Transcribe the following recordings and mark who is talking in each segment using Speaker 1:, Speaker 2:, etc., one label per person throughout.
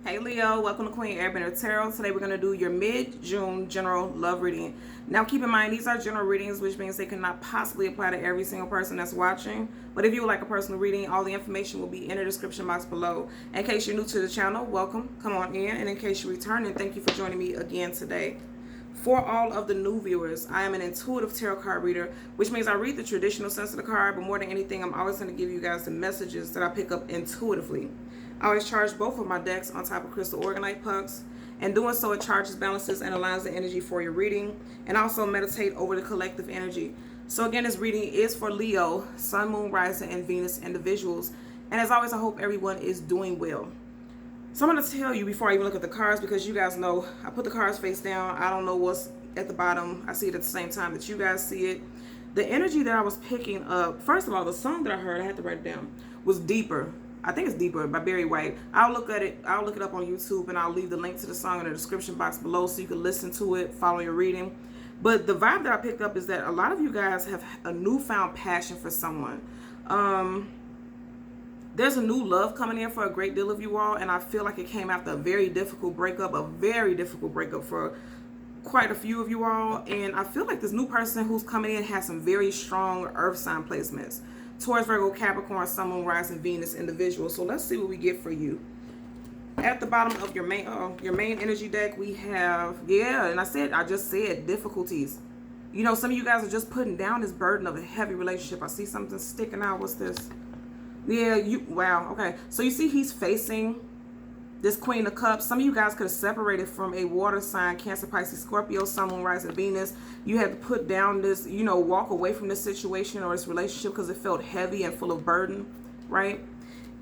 Speaker 1: Hey Leo, welcome to Queen Airbender Tarot. Today we're going to do your mid-June general love reading. Now keep in mind these are general readings, which means they cannot possibly apply to every single person that's watching. But if you would like a personal reading, all the information will be in the description box below. In case you're new to the channel, welcome, come on in. And in case you're returning, thank you for joining me again today. For all of the new viewers, I am an intuitive tarot card reader, which means I read the traditional sense of the card, but more than anything, I'm always going to give you guys the messages that I pick up intuitively. I always charge both of my decks on top of crystal organite pucks, and doing so it charges, balances, and aligns the energy for your reading, and also meditate over the collective energy. So again, this reading is for Leo, Sun, Moon, Rising, and Venus individuals, and as always, I hope everyone is doing well. So I'm going to tell you before I even look at the cards, because you guys know I put the cards face down. I don't know what's at the bottom. I see it at the same time that you guys see it. The energy that I was picking up, first of all, the song that I heard, I had to write it down, was Deeper. I think it's Deeper by Barry White. I'll look at it. I'll look it up on YouTube, and I'll leave the link to the song in the description box below so you can listen to it, follow your reading. But the vibe that I picked up is that a lot of you guys have a newfound passion for someone. There's a new love coming in for a great deal of you all, and I feel like it came after a very difficult breakup for quite a few of you all. And I feel like this new person who's coming in has some very strong earth sign placements. Taurus, Virgo, Capricorn, Sun, Moon, Rising, Venus individual. So let's see what we get for you. At the bottom of your main energy deck, we have, and I just said difficulties. You know, some of you guys are just putting down this burden of a heavy relationship. I see something sticking out. What's this? Yeah, wow, okay. So you see he's facing this Queen of Cups. Some of you guys could have separated from a water sign, Cancer, Pisces, Scorpio, Sun, Moon, Rising, Venus. You had to put down this, walk away from this situation or this relationship because it felt heavy and full of burden, right?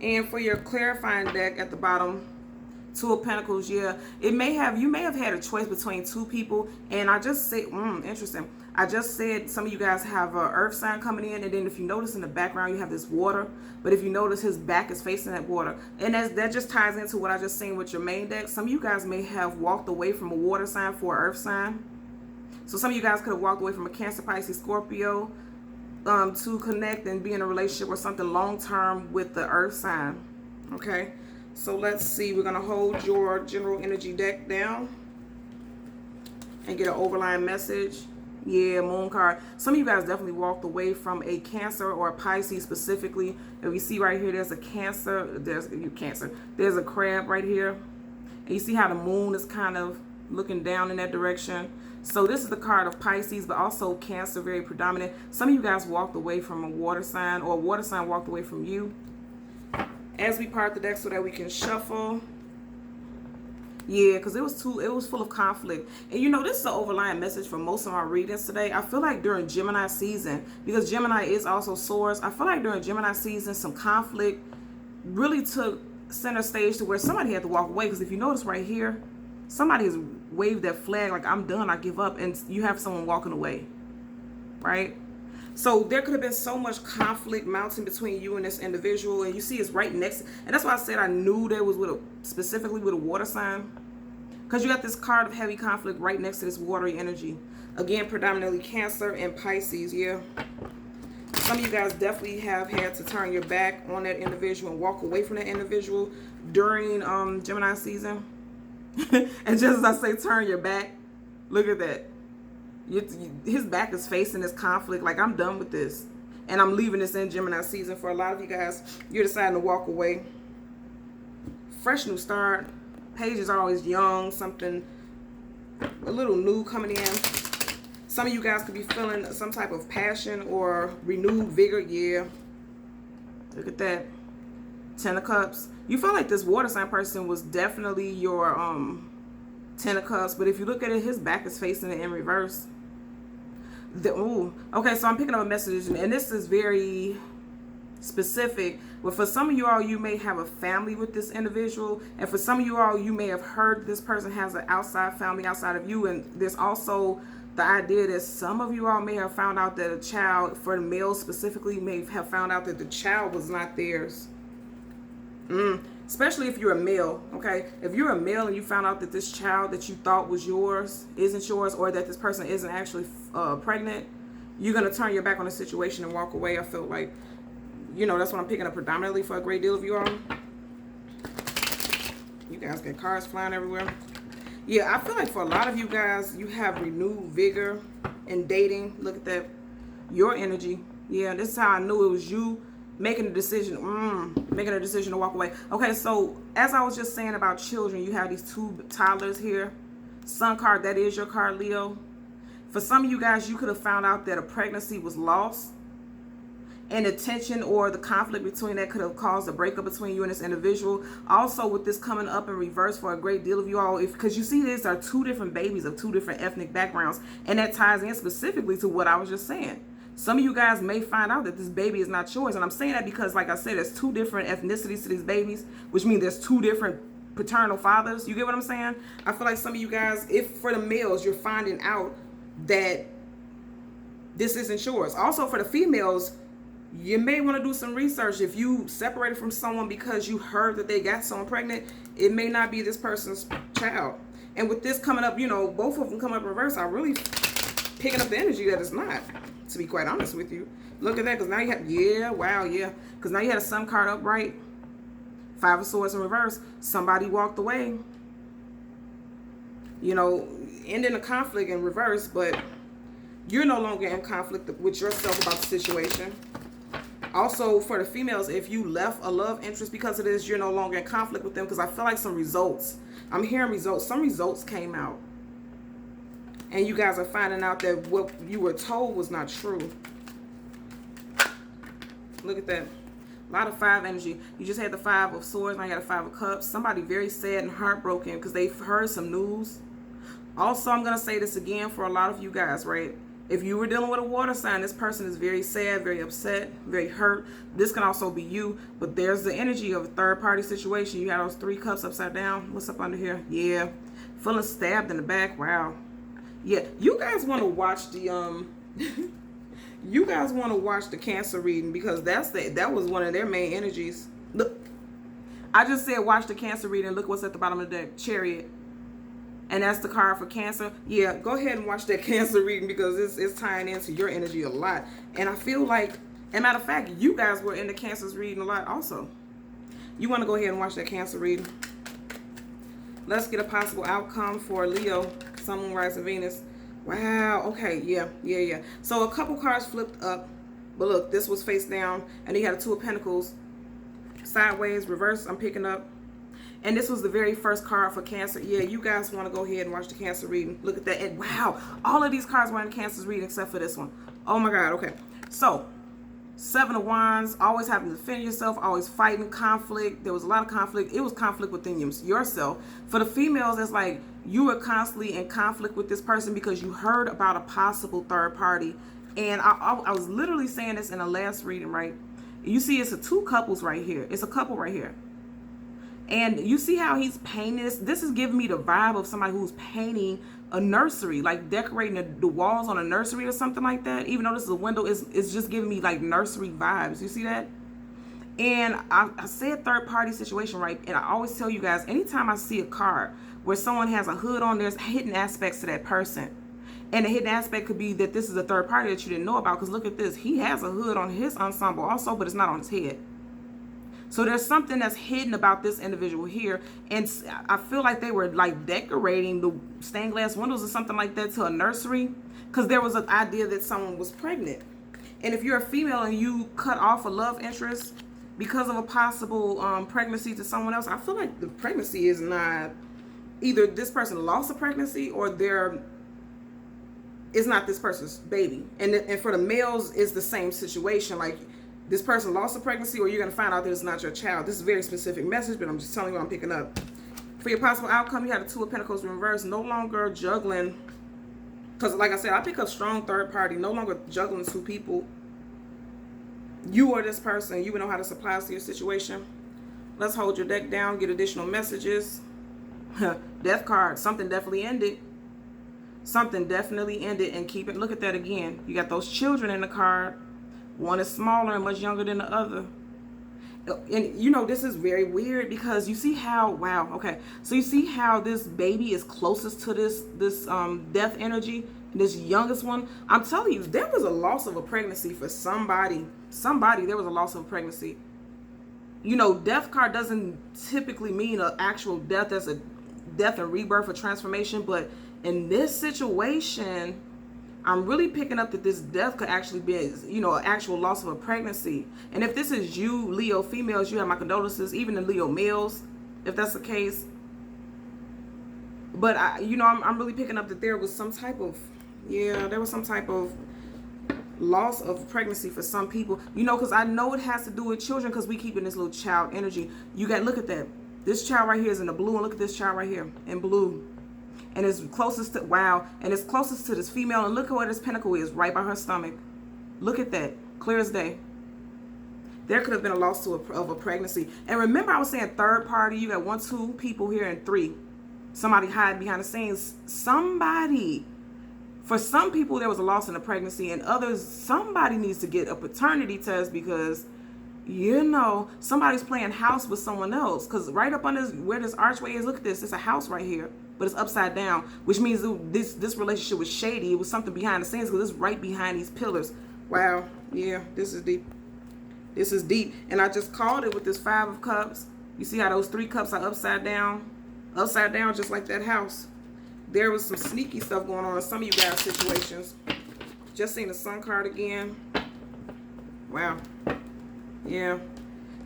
Speaker 1: And for your clarifying deck at the bottom, Two of Pentacles, you may have had a choice between two people, and I just said, interesting. I just said some of you guys have a earth sign coming in, and then if you notice in the background you have this water, but if you notice his back is facing that water, and that just ties into what I just seen with your main deck. Some of you guys may have walked away from a water sign for an earth sign. So some of you guys could have walked away from a Cancer, Pisces, Scorpio to connect and be in a relationship or something long term with the earth sign. Okay. So let's see, we're going to hold your general energy deck down and get an overlying message. Yeah, Moon card. Some of you guys definitely walked away from a Cancer or a Pisces specifically. If you see right here, there's a Cancer. There's a crab right here. And you see how the moon is kind of looking down in that direction. So this is the card of Pisces, but also Cancer, very predominant. Some of you guys walked away from a water sign, or a water sign walked away from you. As we part the deck so that we can shuffle. Yeah, because it was full of conflict. And this is an overlying message for most of my readings today. I feel like during Gemini season, because Gemini is also Source, I feel like during Gemini season, some conflict really took center stage to where somebody had to walk away. Because if you notice right here, somebody has waved that flag like, I'm done, I give up. And you have someone walking away, right? So there could have been so much conflict mounting between you and this individual, and you see it's right next. And that's why I said I knew there was specifically with a water sign, because you got this card of heavy conflict right next to this watery energy. Again, predominantly Cancer and Pisces. Yeah. Some of you guys definitely have had to turn your back on that individual and walk away from that individual during Gemini season. And just as I say, turn your back, look at that. His back is facing this conflict like, I'm done with this and I'm leaving this in Gemini season. For a lot of you guys, you're deciding to walk away. Fresh new start. Pages are always young, something a little new coming in. Some of you guys could be feeling some type of passion or renewed vigor. Yeah, look at that. Ten of Cups. You feel like this water sign person was definitely your Ten of Cups, but if you look at it, his back is facing it in reverse. Okay, so I'm picking up a message, and this is very specific. But for some of you all, you may have a family with this individual, and for some of you all, you may have heard this person has an outside family outside of you, and there's also the idea that some of you all may have found out that a child, for the male specifically, may have found out that the child was not theirs. Especially if you're a male, okay? If you're a male and you found out that this child that you thought was yours isn't yours, or that this person isn't actually pregnant, you're going to turn your back on the situation and walk away. I feel like, that's what I'm picking up predominantly for a great deal of you all. You guys get cards flying everywhere. Yeah, I feel like for a lot of you guys, you have renewed vigor in dating. Look at that. Your energy. Yeah, this is how I knew it was you making a decision. Making a decision to walk away. Okay, so as I was just saying about children, you have these two toddlers here. Sun card, that is your card, Leo. For some of you guys, you could have found out that a pregnancy was lost. And the tension or the conflict between that could have caused a breakup between you and this individual. Also, with this coming up in reverse for a great deal of you all, because you see these are two different babies of two different ethnic backgrounds, and that ties in specifically to what I was just saying. Some of you guys may find out that this baby is not yours, and I'm saying that because, like I said, there's two different ethnicities to these babies, which means there's two different paternal fathers. You get what I'm saying? I feel like some of you guys, if for the males, you're finding out that this isn't yours. Also, for the females, you may want to do some research. If you separated from someone because you heard that they got someone pregnant, it may not be this person's child. And with this coming up, you know, both of them come up in reverse. I'm really picking up the energy that it's not, to be quite honest with you. Look at that, because now you have, yeah, wow, yeah. Because now you had a Sun card upright, Five of Swords in reverse. Somebody walked away. You know, ending a conflict in reverse, but you're no longer in conflict with yourself about the situation. Also, for the females, if you left a love interest because of this, you're no longer in conflict with them, because I feel like some results, I'm hearing results, some results came out. And you guys are finding out that what you were told was not true. Look at that. A lot of Five energy. You just had the Five of Swords, now you got the Five of Cups. Somebody very sad and heartbroken because they've heard some news. Also, I'm going to say this again for a lot of you guys, right? If you were dealing with a water sign, this person is very sad, very upset, very hurt. This can also be you, but there's the energy of a third-party situation. You got those Three Cups upside down. What's up under here? Yeah. Feeling stabbed in the back. Wow. Yeah. You guys want to watch the, you guys want to watch the Cancer reading, because that was one of their main energies. Look. I just said watch the Cancer reading. Look what's at the bottom of the deck. Chariot. And that's the card for Cancer. Yeah, go ahead and watch that Cancer reading, because it's tying into your energy a lot. And I feel like, as a matter of fact, you guys were in the Cancer's reading a lot also. You want to go ahead and watch that Cancer reading. Let's get a possible outcome for Leo, Sun, Moon, Rising, Venus. Wow, okay, yeah. So a couple cards flipped up. But look, this was face down. And you had a Two of Pentacles. Sideways, reverse, I'm picking up. And this was the very first card for Cancer. Yeah, you guys want to go ahead and watch the Cancer reading. Look at that. And wow, all of these cards were in Cancer's reading except for this one. Oh my God, okay. So, Seven of Wands, always having to defend yourself, always fighting conflict. There was a lot of conflict. It was conflict within yourself. For the females, it's like you were constantly in conflict with this person because you heard about a possible third party. And I was literally saying this in the last reading, right? You see, it's two couples right here. It's a couple right here. And you see how he's painting this? This is giving me the vibe of somebody who's painting a nursery, like decorating the walls on a nursery or something like that. Even though this is a window, it's just giving me like nursery vibes. You see that? And I said third party situation, right? And I always tell you guys, anytime I see a card where someone has a hood on, there's hidden aspects to that person. And the hidden aspect could be that this is a third party that you didn't know about. Because look at this. He has a hood on his ensemble also, but it's not on his head. So there's something that's hidden about this individual here. And I feel like they were like decorating the stained glass windows or something like that to a nursery, because there was an idea that someone was pregnant. And if you're a female and you cut off a love interest because of a possible pregnancy to someone else, I feel like the pregnancy is not, either this person lost a pregnancy or it's not this person's baby. And for the males, it's the same situation. Like, this person lost a pregnancy, or you're going to find out that it's not your child. This is a very specific message, but I'm just telling you what I'm picking up. For your possible outcome, you had a Two of Pentacles in reverse. No longer juggling. Because like I said, I pick up strong third party. No longer juggling two people. You or this person, you know how to supply to your situation. Let's hold your deck down. Get additional messages. Death card. Something definitely ended. Something definitely ended. And keep it. Look at that again. You got those children in the card. One is smaller and much younger than the other. And you know, this is very weird because you see how, wow, okay. So you see how this baby is closest to this death energy, this youngest one. I'm telling you, there was a loss of a pregnancy for somebody. There was a loss of a pregnancy. you know, death card doesn't typically mean an actual death as a death and rebirth or transformation, but in this situation, I'm really picking up that this death could actually be, you know, an actual loss of a pregnancy. And if this is you, Leo females, you have my condolences, even the Leo males, if that's the case. But, I'm really picking up that there was some type of, there was some type of loss of pregnancy for some people. You know, because I know it has to do with children because we keep in this little child energy. You got to look at that. This child right here is in the blue, and look at this child right here in blue. And it's closest to, and it's closest to this female. And look at where this pentacle is, right by her stomach. Look at that, clear as day. There could have been a loss of a pregnancy. And remember, I was saying third party. You got 1, 2 people here, and 3. Somebody hiding behind the scenes. Somebody. For some people, there was a loss in a pregnancy, and others, somebody needs to get a paternity test because, you know, somebody's playing house with someone else. Because right up on where this archway is, look at this. It's a house right here. But it's upside down, which means this relationship was shady. It was something behind the scenes because it's right behind these pillars. Wow. Yeah, this is deep. This is deep. And I just called it with this 5 of Cups. You see how those 3 cups are upside down? Upside down, just like that house. There was some sneaky stuff going on in some of you guys' situations. Just seen the Sun card again. Wow. Yeah.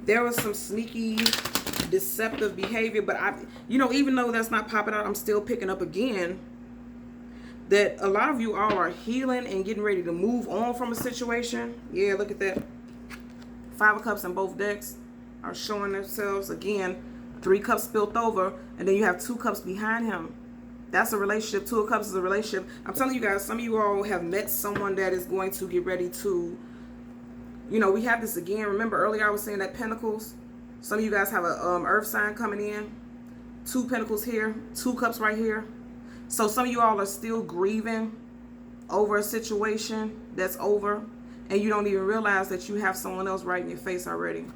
Speaker 1: There was some sneaky, deceptive behavior, but even though that's not popping out, I'm still picking up again that a lot of you all are healing and getting ready to move on from a situation. Yeah, look at that. 5 of Cups in both decks are showing themselves again. 3 cups spilled over, and then you have 2 cups behind him. That's a relationship. 2 of Cups is a relationship. I'm telling you guys, some of you all have met someone that is going to get ready to, we have this again. Remember earlier I was saying that Pentacles. Some of you guys have a earth sign coming in. 2 Pentacles here. 2 cups right here. So some of you all are still grieving over a situation that's over. And you don't even realize that you have someone else right in your face already.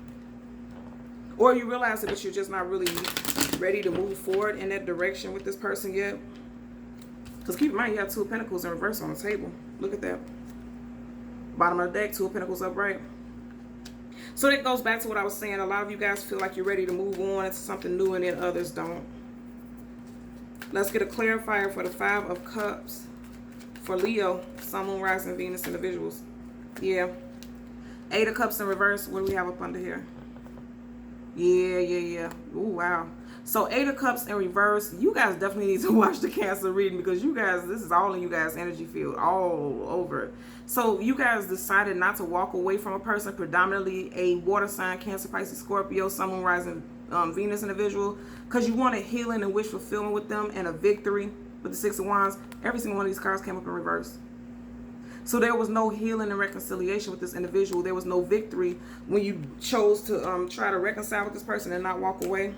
Speaker 1: Or you realize it, but you're just not really ready to move forward in that direction with this person yet. Because keep in mind, you have 2 Pentacles in reverse on the table. Look at that. Bottom of the deck, 2 Pentacles upright. So that goes back to what I was saying. A lot of you guys feel like you're ready to move on into something new, and then others don't. Let's get a clarifier for the 5 of Cups. For Leo, Sun, Moon, Rising, Venus individuals. Yeah. 8 of Cups in reverse. What do we have up under here? Yeah. Oh, wow. So 8 of Cups in reverse. You guys definitely need to watch the Cancer reading because you guys, this is all in you guys' energy field, all over. So you guys decided not to walk away from a person, predominantly a water sign, Cancer, Pisces, Scorpio, Sun, Moon, Rising, Venus individual, because you wanted healing and wish fulfillment with them and a victory with the 6 of Wands. Every single one of these cards came up in reverse. So there was no healing and reconciliation with this individual. There was no victory when you chose to try to reconcile with this person and not walk away,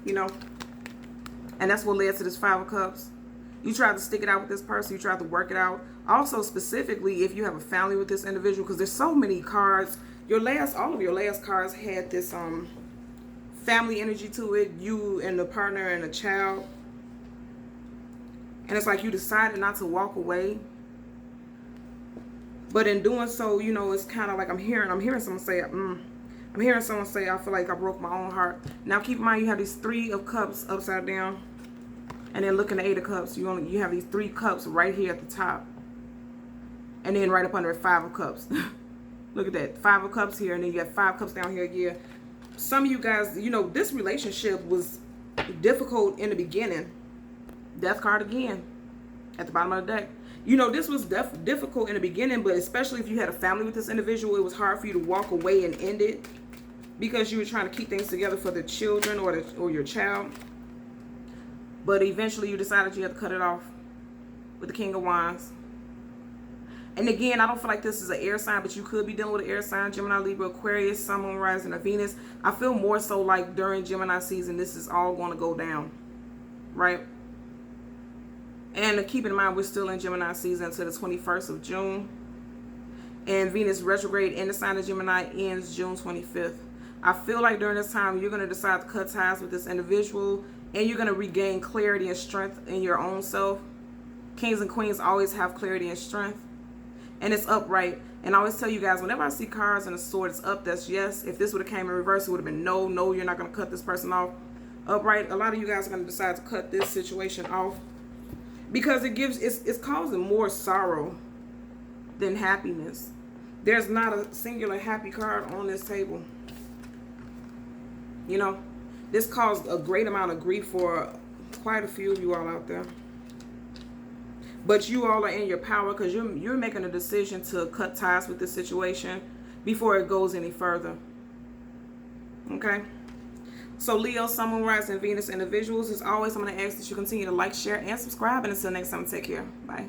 Speaker 1: And that's what led to this 5 of Cups. You tried to stick it out with this person. You tried to work it out. Also, specifically, if you have a family with this individual, because there's so many cards. All of your last cards had this family energy to it. You and the partner and a child. And it's like you decided not to walk away. But in doing so, it's kind of like I'm hearing someone say, I feel like I broke my own heart. Now, keep in mind, you have these 3 of Cups upside down. And then look in the 8 of Cups. You have these 3 cups right here at the top. And then right up under it, 5 of Cups. Look at that. 5 of Cups here. And then you got 5 cups down here. Yeah. Some of you guys, this relationship was difficult in the beginning. Death card again. At the bottom of the deck. This was difficult in the beginning, but especially if you had a family with this individual, it was hard for you to walk away and end it because you were trying to keep things together for the children or your child. But eventually you decided you had to cut it off with the King of Wands. And again, I don't feel like this is an air sign, but you could be dealing with an air sign, Gemini, Libra, Aquarius, Sun, Moon, Rising, or Venus. I feel more so like during Gemini season, this is all going to go down, right? And keep in mind, we're still in Gemini season until the 21st of June. And Venus retrograde in the sign of Gemini ends June 25th. I feel like during this time, you're going to decide to cut ties with this individual. And you're going to regain clarity and strength in your own self. Kings and queens always have clarity and strength. and it's upright. And I always tell you guys, whenever I see cards and a sword is up, that's yes. If this would have came in reverse, it would have been no, no, you're not going to cut this person off. Upright, a lot of you guys are going to decide to cut this situation off because it's causing more sorrow than happiness. There's not a singular happy card on this table. You know, this caused a great amount of grief for quite a few of you all out there. But you all are in your power because you're making a decision to cut ties with this situation before it goes any further. Okay? So Leo, Sun, Moon, Rising, Venus individuals, as always, I'm going to ask that you continue to like, share, and subscribe. And until next time, take care. Bye.